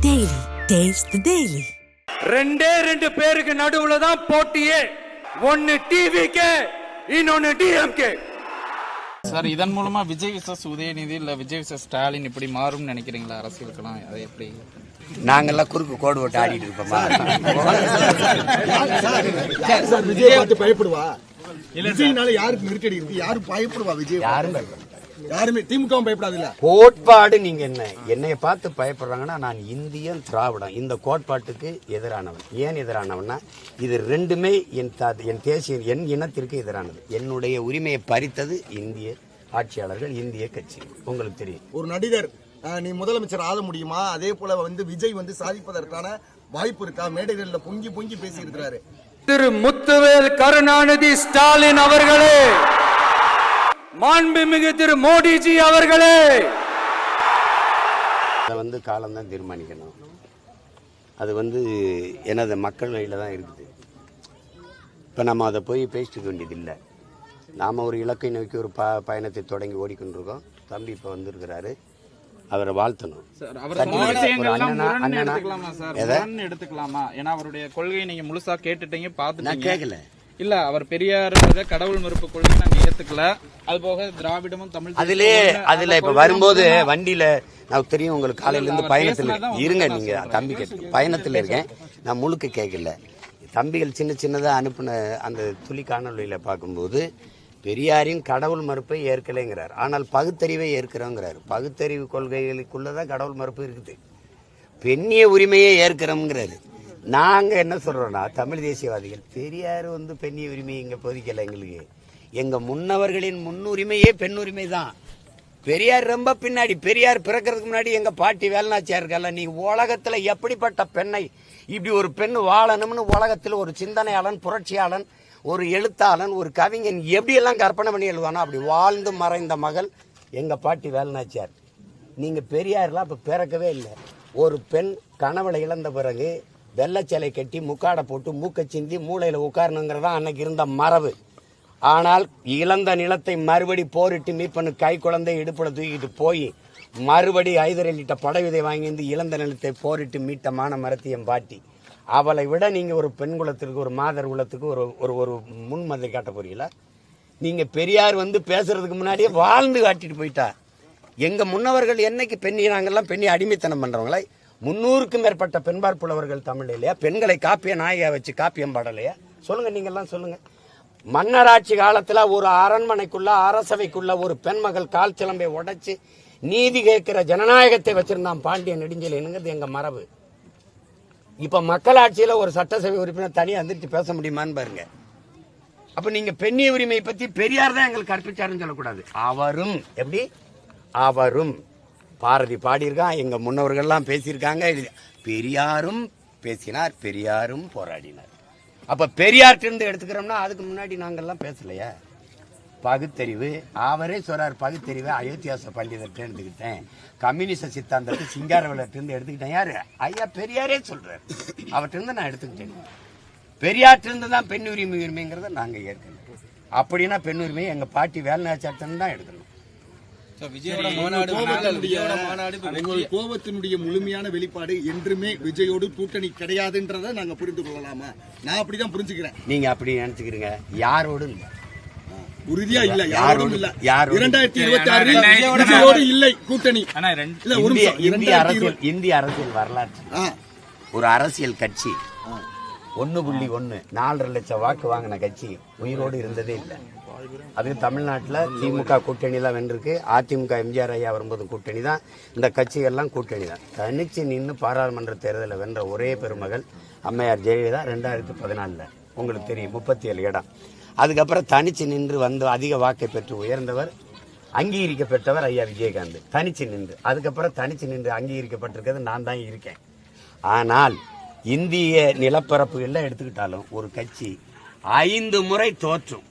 Daily. Taste the Daily. ரெண்டு பேருக்கு நடுவுல தான் போட்டியே. ஒன்னு டிவிகே, இன்னொன்னு டிஎம்கே. சார், இதன் மூலமா விஜய் விசஸ் உதயநிதி இல்ல விஜய் விசஸ் ஸ்டாலின் இப்படி மாறும்னு நினைக்கிறீங்களா? அரசியலுக்கெல்லாம் அதை எப்படி? நாங்கெல்லாம் குறுக்கு கோடு போட்டு ஆடிட்டு இருப்போமா? விஜய் பார்த்து பயப்படுவா? விஜய்னால யாருக்கு நெருக்கடி இருக்கு? யாரு பயப்படுவா? விஜய் யாரும் பயப்பட யாருமே திமுகவும் பயப்படாதுல்ல. கோட்பாடு நீங்க என்னைய பார்த்து பயப்படுறாங்கன்னா நான் இந்தியன் திராவிடம் இந்த கோட்பாட்டுக்கு எதிரானவன். ஏன் எதிரானவன்னா இது ரெண்டுமே என் தேசிய என் இனத்திற்கு எதிரானது. என்னுடைய உரிமையை பறித்தது இந்திய ஆட்சியாளர்கள், இந்திய கட்சி. உங்களுக்கு தெரியும். ஒரு நடிகர் நீ முதலமைச்சர் ஆக முடியுமா? அதே போல விஜய் சாதிப்பதற்கான வாய்ப்பு இருக்கா? மேடைகளில் பொங்கி பொங்கி பேசி இருக்கிறாரு. திரு முத்துவேல் கருணாநிதி ஸ்டாலின் அவர்களே, மாண்புமிகு திரு மோடிஜி அவர்களே, காலம்தான் தீர்மானிக்கணும். அது எனது மக்கள் வழியில தான் இருக்குது. இப்போ நம்ம அதை போய் பேசிக்க வேண்டியதில்லை. நாம் ஒரு இலக்கை நோக்கி ஒரு பயணத்தை தொடங்கி ஓடிக்கொண்டிருக்கோம். தம்பி இப்போ வந்திருக்கிறாரு, அவரை வாழ்த்தணும். எடுத்துக்கலாமா? ஏன்னா அவருடைய கொள்கையை நீங்க முழுசா கேட்டுட்டீங்க, பார்த்துட்டீங்க. கேட்கல இல்ல, அவர் பெரியார் கடவுள் மறுப்பு கொள்கை நாங்க ஏத்துக்கல. அது போக திராவிடமும் தமிழ் அதுல இப்ப வரும்போது வண்டியில நான் தெரியும் உங்களுக்கு காலையில இருந்து பயணத்துல இருங்க. நீங்க தம்பி கேட்டு பயணத்துல இருக்கேன், நான் முழுக்க கேட்கல. தம்பிகள் சின்ன சின்னதா அனுப்பின அந்த துளி காணொலியில பார்க்கும்போது பெரியாரின் கடவுள் மறுப்பை ஏற்கலைங்கிறார், ஆனால் பகுத்தறிவை ஏற்கிறோங்கிறார். பகுத்தறிவு கொள்கைகளுக்குள்ளதான் கடவுள் மறுப்பு இருக்குது. பெண்ணிய உரிமையை ஏற்கிறோம்ங்கிறாரு. நாங்க என்ன சொல்றோம்னா, தமிழ் தேசியவாதிகள் பெரியார் பெண்ணிய உரிமையை இங்க பொதிக்கல. எங்களுக்கு எங்க முன்னவர்களின் முன்னுரிமையே பெண் உரிமை தான். பெரியார் ரொம்ப பின்னாடி. பெரியார் பிறக்கிறதுக்கு முன்னாடி எங்க பாட்டி வேலுநாச்சியார் இருக்கல. நீ உலகத்துல எப்படிப்பட்ட பெண்ணை, இப்படி ஒரு பெண் வாழணும்னு உலகத்துல ஒரு சிந்தனையாளன், புரட்சியாளன், ஒரு எழுத்தாளன், ஒரு கவிஞன் எப்படியெல்லாம் கற்பனை பண்ணி எழுதுவானோ அப்படி வாழ்ந்து மறைந்த மகள் எங்க பாட்டி வேலுநாச்சியார். நீங்க பெரியார்லாம் அப்ப பிறக்கவே இல்லை. ஒரு பெண் கணவளை இழந்த பிறகு வெள்ளச்சலை கட்டி முக்காடை போட்டு மூக்க சிந்தி மூளையில உட்காரணுங்கிறதா அன்னைக்கு இருந்த மரபு. ஆனால் இழந்த நிலத்தை மறுபடி போரிட்டு மீப்பனு கை குழந்தை இடுப்புல தூக்கிட்டு போய் மறுபடி 5 லிட்டர் படவிதை வாங்கி இழந்த நிலத்தை போரிட்டு மீட்ட மான மரத்தியம் பாட்டி. அவளை விட நீங்க ஒரு பெண் குலத்திற்கு, ஒரு மாதர் குலத்துக்கு ஒரு ஒரு முன்மதிரை காட்ட போறீங்களா? நீங்க பெரியார் பேசுறதுக்கு முன்னாடியே வாழ்ந்து காட்டிட்டு போயிட்டா. எங்க முன்னவர்கள் என்னைக்கு நாங்கெல்லாம் பெண்ணை அடிமைத்தனம் பண்றவங்களா? 300க்கும் மேற்பட்ட பெண்பார் புலவர்கள் தமிழ் இல்லையா? பெண்களை காப்பிய நாயகா வச்சு காப்பியம் பாடலையா? சொல்லுங்க, நீங்க எல்லாம் சொல்லுங்க. மன்னராட்சி காலத்துல ஒரு அரண்மனைக்குள்ள, அரசவைக்குள்ள ஒரு பெண்மகள் கால் சிலம்பை உடைச்சு நீதி கேட்கிற ஜனநாயகத்தை வச்சிருந்தான் பாண்டிய நெடுஞ்செழியனுங்கிறது எங்க மரபு. இப்ப மக்களாட்சியில ஒரு சட்டசபை உறுப்பினர் தனியா எந்திரிச்சு பேச முடியுமான்னு பாருங்க. அப்ப நீங்க பெண்ணிய உரிமையை பத்தி பெரியார் தான் எங்களுக்கு கற்பிச்சாருன்னு சொல்லக்கூடாது. அவரும் பாரதி பாடியிருக்கான், எங்க முன்னவர்கள்லாம் பேசியிருக்காங்க. பெரியாரும் பேசினார், பெரியாரும் போராடினார். அப்ப பெரியார்ட்டிருந்து எடுத்துக்கிறோம்னா அதுக்கு முன்னாடி நாங்கெல்லாம் பேசலையா? பகுத்தறிவு அவரே சொல்றார். பகுத்தறிவு அயோத்தியாச பண்டிதர்கிட்ட எடுத்துக்கிட்டேன், கம்யூனிஸ்ட் சித்தாந்தத்தை சிங்காரவேலர்ட்டிருந்து எடுத்துக்கிட்டேன். யாரு? ஐயா பெரியாரே சொல்றாரு. அவற்றிருந்து நான் எடுத்துக்கிட்டேன். பெரியார்ட்டிருந்து தான் பெண் உரிமைங்கிறத நாங்க ஏற்கனவே. அப்படின்னா பெண் உரிமையை எங்க பாட்டி வேலுநாச்சியார்ட்டிருந்து தான் எடுக்கணும். கோபத்தினுடைய முழுமையான வெளிப்பாடு என்றுமே விஜயோடு கூட்டணி கிடையாதுன்றதை நாங்க புரிந்து கொள்ளலாமா? நான் அப்படிதான் புரிஞ்சுக்கிறேன். நீங்க அப்படி நினைச்சுக்கிறீங்க. யாரோடு இல்ல, உறுதியா இல்ல, யாரோடும் இல்ல. 2026 விஜயோடு இல்லை கூட்டணி. இந்திய அரசியல் வரலாற்று ஒரு அரசியல் கட்சி 1.1 4 லட்சம் வாக்கு வாங்கின கட்சி உயிரோடு இருந்ததே இல்லை. அது தமிழ்நாட்டில் திமுக கூட்டணி தான் வென்றிருக்கு. அதிமுக எம்ஜிஆர் ஐயா வரும்போது கூட்டணி தான். இந்த கட்சிகள்லாம் கூட்டணி தான். தனிச்சு நின்று பாராளுமன்ற தேர்தலில் வென்ற ஒரே பெருமகள் அம்மையார் ஜெயலலிதா 2014 உங்களுக்கு தெரியும், 37 இடம். அதுக்கப்புறம் தனிச்சு நின்று அதிக வாக்கை பெற்று உயர்ந்தவர், அங்கீகரிக்கப்பட்டவர் ஐயா விஜயகாந்த். தனிச்சு நின்று அதுக்கப்புறம் தனிச்சு நின்று அங்கீகரிக்கப்பட்டிருக்கிறது நான் தான் இருக்கேன். ஆனால் இந்திய நிலப்பரப்புகளில் எடுத்துக்கிட்டாலும் ஒரு கட்சி 5 முறை தோற்றும்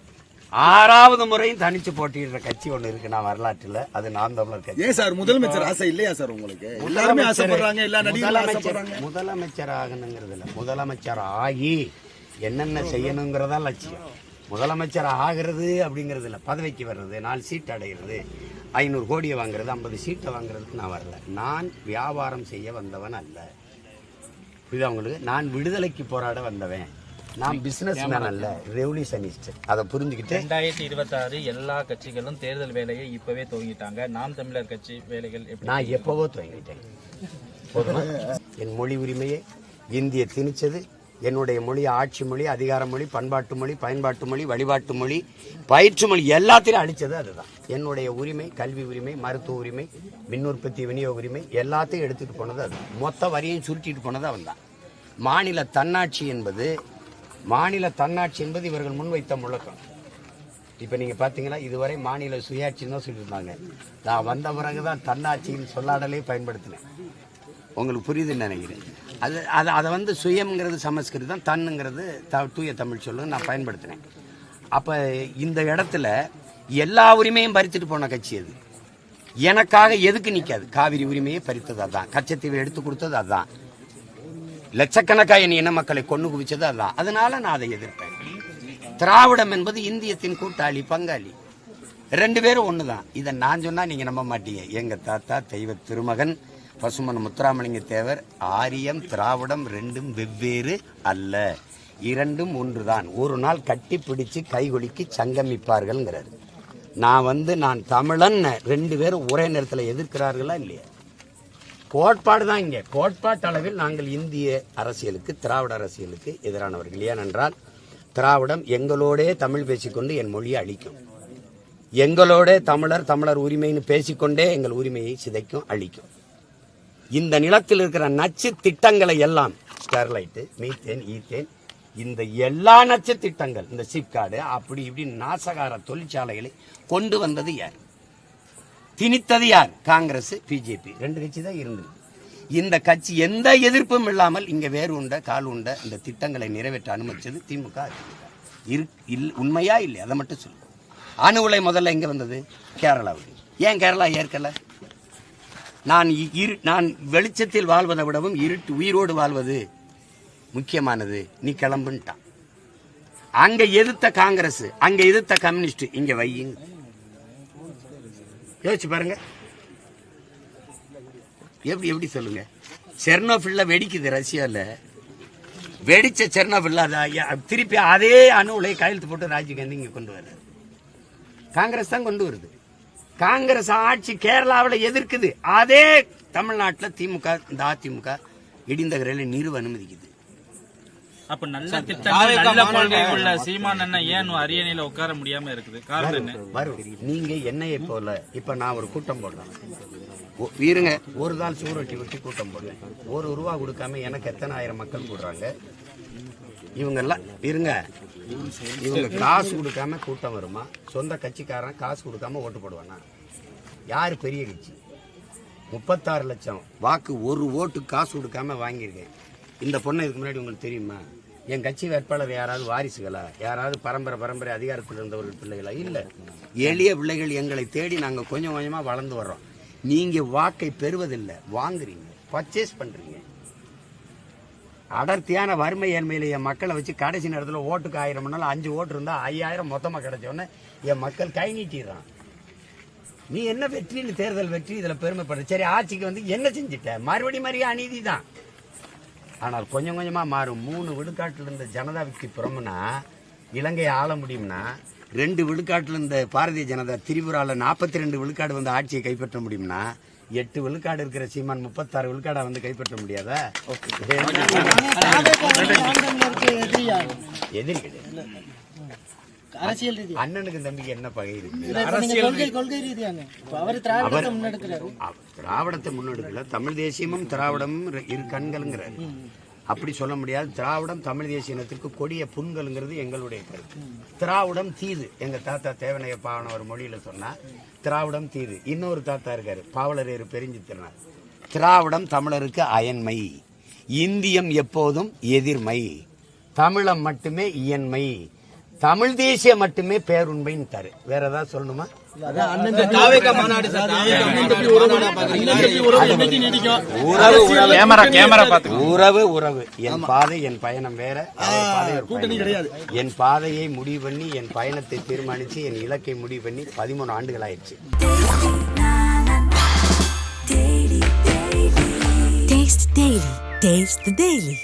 6வது முறையும் தனிச்சு போட்டியிடுற கட்சி ஒண்ணு இருக்கு நான் வரலாற்றுல. அது நாம் தமிழர் கட்சி. ஏன் சார் முதலமைச்சர் ஆசை இல்லையா சார் உங்களுக்கு? எல்லாருமே ஆசைப்படுறாங்க, எல்லா நடிகர்களும் ஆசைப்படுறாங்க. முதலமைச்சர் ஆகணுங்கிறது இல்ல, முதலமைச்சர் ஆகி என்னென்ன செய்யணுங்கிறதா லட்சியம். முதலமைச்சர் ஆகிறது அப்படிங்கிறது இல்ல, பதவிக்கு வர்றது, 4 சீட் அடைகிறது, 500 கோடியை வாங்குறது 50 சீட்டை வாங்குறதுக்கு நான் வரல. நான் வியாபாரம் செய்ய வந்தவன் அல்ல. புரியுதா உங்களுக்கு? நான் விடுதலைக்கு போராட வந்தவன். நான் பிசினஸ் மேன் அல்ல, ரெவல்யூஷனிஸ்ட். அதை புரிஞ்சுக்கிட்டு 2026 எல்லா கட்சிகளும் தேர்தல் வேலையை இப்பவே துவங்கிட்டாங்க. நாம் தமிழர் கட்சி வேலைகள் நான் எப்பவோ துவங்கிட்டேன். போதுமா? என் மொழி உரிமையை இந்திய திணிச்சது. என்னுடைய மொழி ஆட்சி மொழி, அதிகார மொழி, பண்பாட்டு மொழி, பயன்பாட்டு மொழி, வழிபாட்டு மொழி, பயிற்று மொழி எல்லாத்திலும் அழிச்சது அதுதான். என்னுடைய உரிமை, கல்வி உரிமை, மருத்துவ உரிமை, மின் உற்பத்தி விநியோக உரிமை எல்லாத்தையும் எடுத்துட்டு போனது அது. மொத்த வரியையும் சுருட்டிட்டு போனது அவன் தான். மாநில தன்னாட்சி என்பது இவர்கள் முன்வைத்த முழக்கம். இப்ப நீங்க பாத்தீங்களா, இதுவரை மாநில சுயாட்சின்னு தான் சொல்லியிருந்தாங்க. நான் வந்த பிறகுதான் தன்னாட்சியின் சொல்லாடலே பயன்படுத்தினேன். உங்களுக்கு புரியுதுன்னு நினைக்கிறேன். அதை வந்து சுயம்ங்கிறது சமஸ்கிருதம், தன்னுங்கிறது தூய தமிழ் சொல்லுங்க நான் பயன்படுத்தினேன். அப்ப இந்த இடத்துல எல்லா உரிமையும் பறித்துட்டு போன கட்சி அது. எனக்காக எதுக்கு நிக்காது? காவிரி உரிமையை பறித்தது அதுதான். கச்சத்தீவை எடுத்து கொடுத்தது அதுதான். லட்சக்கணக்காக என் இன மக்களை கொண்டு குவிச்சது அதுதான். அதனால நான் அதை எதிர்ப்பேன். திராவிடம் என்பது இந்தியத்தின் கூட்டாளி, பங்காளி. 2 பேரும் ஒண்ணுதான். இதை நான் சொன்னா நீங்க நம்ப மாட்டீங்க. எங்க தாத்தா தெய்வ திருமகன் பசுமன் முத்துராமலிங்க தேவர், ஆரியம் திராவிடம் 2ம் வெவ்வேறு அல்ல, 2ம் ஒன்றுதான். ஒரு நாள் கட்டி பிடிச்சு கைகொலிக்கு சங்கமிப்பார்கள்ங்கிறாரு. நான் தமிழன் 2 பேரும் ஒரே நேரத்தில் எதிர்க்கிறார்களா இல்லையா? கோட்பாடு தான் இங்கே. கோட்பாட்டு அளவில் நாங்கள் இந்திய அரசியலுக்கு, திராவிட அரசியலுக்கு எதிரானவர்கள். ஏனென்றால் திராவிடம் எங்களோடே தமிழ் பேசிக்கொண்டு என் மொழியை அழிக்கும். எங்களோட தமிழர் உரிமைன்னு பேசிக்கொண்டே எங்கள் உரிமையை சிதைக்கும், அழிக்கும். இந்த நிலத்தில் இருக்கிற நச்சு திட்டங்களை எல்லாம், ஸ்டெர்லைட், மீத்தேன், ஈத்தேன், இந்த எல்லா நச்சு திட்டங்கள், இந்த சிப்காடு அப்படி இப்படி நாசகார தொழிற்சாலைகளை கொண்டு வந்தது யார்? திணித்தது யார்? காங்கிரஸ், பிஜேபி 2 கட்சி தான் இருந்தது. இந்த கட்சி எந்த எதிர்ப்பும் இல்லாமல் இங்க வேறு உண்ட கால் உண்ட இந்த திட்டங்களை நிறைவேற்ற அனுமதிச்சது திமுக. உண்மையா இல்லை? அதை மட்டும் சொல்லு. அணு உலை முதல்ல எங்க வந்தது? கேரளாவுக்கு. ஏன் கேரளா ஏற்கல? நான் வெளிச்சத்தில் வாழ்வதை விடவும் உயிரோடு வாழ்வது முக்கியமானது, நீ கிளம்புன்ட்டான். அங்க எதிர்த்த காங்கிரஸ், அங்க எதிர்த்த கம்யூனிஸ்ட், இங்க வையுங்க. யோசிச்சு பாருங்க. எப்படி சொல்லுங்க? செர்னோபில்ல வெடிக்குது ரஷ்யால. வெடிச்ச செர்னோபில்ல திருப்பி அதே அணு உலை கையெழுத்து போட்டு ராஜீவ்காந்தி இங்க கொண்டு வர்றாரு. காங்கிரஸ் தான் கொண்டு வருது. காங்கிரஸ் ஆட்சி கேரளாவில் எதிர்க்குது. அதே தமிழ்நாட்டில் திமுக, இந்த அதிமுக இடிந்த கரையில் நிறுவ அனுமதிக்குது. அப்ப நல்ல திட்டங்கள், நல்ல கொள்கை உள்ள சீமான் அண்ணன் ஏன் அரியணையில உட்கார முடியாம இருக்குது? காரணம் என்ன? வரும். நீங்க என்னையை போல இப்ப நான் ஒரு கூட்டம் போடுறேன், இருங்க, ஒரு நாள் சூரட்டி விட்டு கூட்டம் போடுறேன். ₹1 கொடுக்காம எனக்கு எத்தனை ஆயிரம் மக்கள் கூடுறாங்க. இவங்க எல்லாம் இருங்க, இவங்க காசு கொடுக்காம கூட்டம் வருமா? சொந்த கட்சிக்காரன் காசு கொடுக்காம ஓட்டு போடுவானா? யாரு பெரிய கட்சி? 36 லட்சம் வாக்கு, ஒரு ஓட்டு காசு கொடுக்காம வாங்கியிருக்கேன். இந்த பொண்ணை இதுக்கு முன்னாடி உங்களுக்கு தெரியுமா? என் கட்சி வேட்பாளர் யாராவது வாரிசுகளா? யாராவது பரம்பரை அதிகாரத்தில் இருந்தவர்கள் பிள்ளைகளா? இல்ல, எளிய பிள்ளைகள் எங்களை தேடி நாங்க கொஞ்சம் கொஞ்சமா வளர்ந்து வர்றோம். நீங்க வாக்கை பெறுவதில்லை, வாங்குறீங்க, பர்ச்சேஸ் பண்றீங்க. அடர்த்தியான வறுமை ஏழ்மையில என் மக்களை வச்சு கடைசி நேரத்தில் ஓட்டுக்கு 1000 5 ஓட்டு இருந்தா 5000 மொத்தமா கிடைச்சோன்னு என் மக்கள் கை நீட்டிடுறான். நீ என்ன வெற்றின்னு தேர்தல் வெற்றி இதுல பெருமைப்படுற? சரி, ஆட்சிக்கு வந்து என்ன செஞ்சிட்ட? மறுபடியும் அநீதி தான். ஆனால் கொஞ்சம் கொஞ்சமா மாறும். 3 விழுக்காட்டில் இருந்த ஜனதாவுக்கு புறம்னா இலங்கையை ஆள முடியும்னா, 2 விழுக்காட்டில் இருந்த பாரதிய ஜனதா திரிபுராவில் 42 விழுக்காடு வந்து ஆட்சியை கைப்பற்ற முடியும்னா, 8 விழுக்காடு இருக்கிற சீமான் 36 விழுக்காடா வந்து கைப்பற்ற முடியாதா? எதிரி கிடையாது. அண்ணனுக்கு தம்பிக்கு என்ன பகை இருக்கு? திராவிடத்தை முன்னெடுக்கல. தமிழ் தேசியமும் திராவிடமும் இரு கண்கள்ங்கிறார். அப்படி சொல்ல முடியாது. திராவிடம் தமிழ் தேசிய இனத்திற்கு கொடிய புண்கள்ங்கிறது எங்களுடைய கருத்து. திராவிடம் தீது. எங்க தாத்தா தேவனைய பாவன ஒரு மொழியில சொன்னா திராவிடம் தீது. இன்னொரு தாத்தா இருக்காரு, பாவலரேறு பெருஞ்சித்திரனார். திராவிடம் தமிழருக்கு அயன்மை, இந்தியம் எப்போதும் எதிர்மை, தமிழம் மட்டுமே இயன்மை, தமிழ் தேசிய மட்டுமே பேருண்மைன்னு. வேற ஏதாவது சொல்லணுமா? உறவு என் பாதை என் பயணம் வேற, கூட்டணி கிடையாது. என் பாதையை முடிவு பண்ணி என் பயணத்தை தீர்மானிச்சு என் இலக்கை முடிவு பண்ணி 13 ஆண்டுகள் ஆயிடுச்சு. Taste the Daily. Taste the Daily.